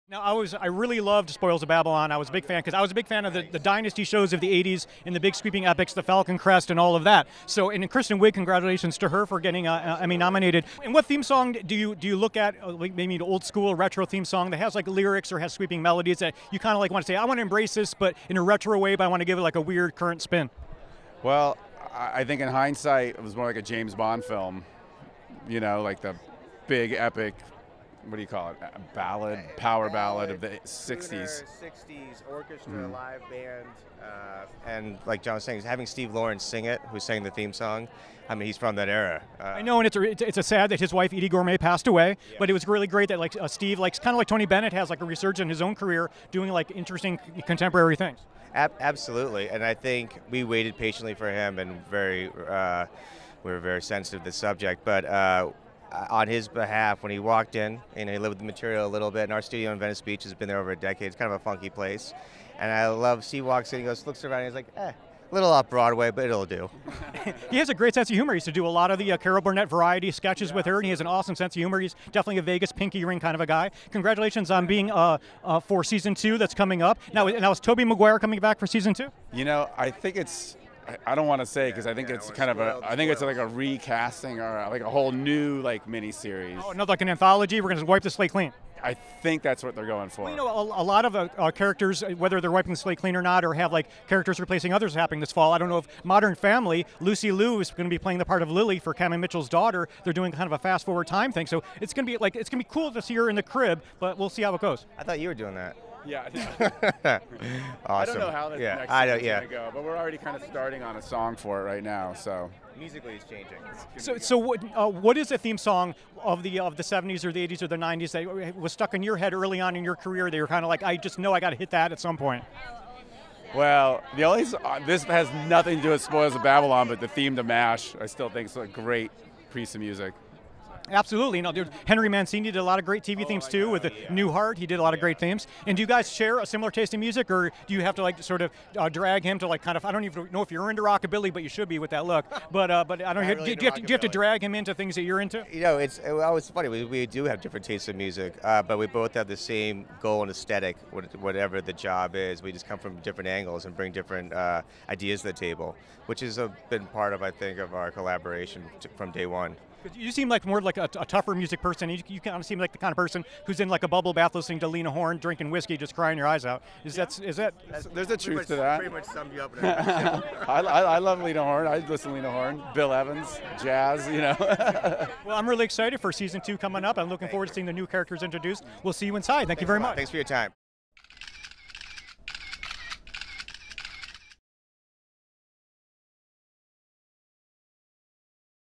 Now, I really loved Spoils of Babylon. I was a big fan because I was a big fan of the Dynasty shows of the 80s and the big sweeping epics, the Falcon Crest and all of that. So, and Kristin Wiig, congratulations to her for getting Emmy nominated. And what theme song do you look at, like maybe an old school retro theme song that has like lyrics or has sweeping melodies that you kind of like want to say, I want to embrace this, but in a retro way, but I want to give it like a weird current spin? Well, I think in hindsight, it was more like a James Bond film, you know, like the big epic, what do you call it, a ballad, power ballad of the 60s. 60s orchestra, live band, and like John was saying, having Steve Lawrence sing it, who sang the theme song. I mean, he's from that era. I know, and it's a sad that his wife Edie Gourmet passed away. Yeah. But it was really great that like Steve, like kind of like Tony Bennett, has like a resurgence in his own career, doing like interesting contemporary things. Absolutely, and I think we waited patiently for him, and we were very sensitive to the subject, but. On his behalf, when he walked in, and he lived with the material a little bit, and our studio in Venice Beach has been there over a decade. It's kind of a funky place. And I love, Steve walks in, he goes, looks around, and he's like, a little off Broadway, but it'll do. He has a great sense of humor. He used to do a lot of the Carol Burnett variety sketches with her, and he has an awesome sense of humor. He's definitely a Vegas pinky ring kind of a guy. Congratulations on being for season 2 that's coming up. Now is Tobey Maguire coming back for season 2? You know, I think it's, I don't want to say because I think it's kind of I think it's like a recasting or like a whole new like mini series. Oh, another like an anthology. We're going to wipe the slate clean. I think that's what they're going for. Well, you know, a lot of characters, whether they're wiping the slate clean or not, or have like characters replacing others happening this fall. I don't know if Modern Family, Lucy Liu is going to be playing the part of Lily for Cameron Mitchell's daughter. They're doing kind of a fast forward time thing, so it's going to be cool to see her in the crib, but we'll see how it goes. I thought you were doing that. Yeah. Awesome. I don't know how the next season's going to go, but we're already kind of starting on a song for it right now. So musically, it's changing. So what is a theme song of the 70s or the 80s or the 90s that was stuck in your head early on in your career? That you're kind of like, I just know I got to hit that at some point. Well, the only this has nothing to do with Spoils of Babylon, but the theme to MASH, I still think is a great piece of music. Absolutely. You know, Henry Mancini did a lot of great TV themes too with Newhart. He did a lot of great themes. And do you guys share a similar taste in music, or do you have to like sort of drag him to like kind of, I don't even know if you're into rockabilly, but you should be with that look. But I don't know. Really do you have to drag him into things that you're into? You know, it's funny. We do have different tastes in music, but we both have the same goal and aesthetic, whatever the job is. We just come from different angles and bring different ideas to the table, which has been part of, I think, of our collaboration from day one. You seem like more like a tougher music person. You kind of seem like the kind of person who's in like a bubble bath listening to Lena Horne, drinking whiskey, just crying your eyes out. Is that? There's a truth to that. Pretty much summed you up. I love Lena Horne. I listen to Lena Horne, Bill Evans, jazz. You know. Well, I'm really excited for season 2 coming up. I'm looking forward to seeing the new characters introduced. We'll see you inside. Thanks you very much. Thanks for your time.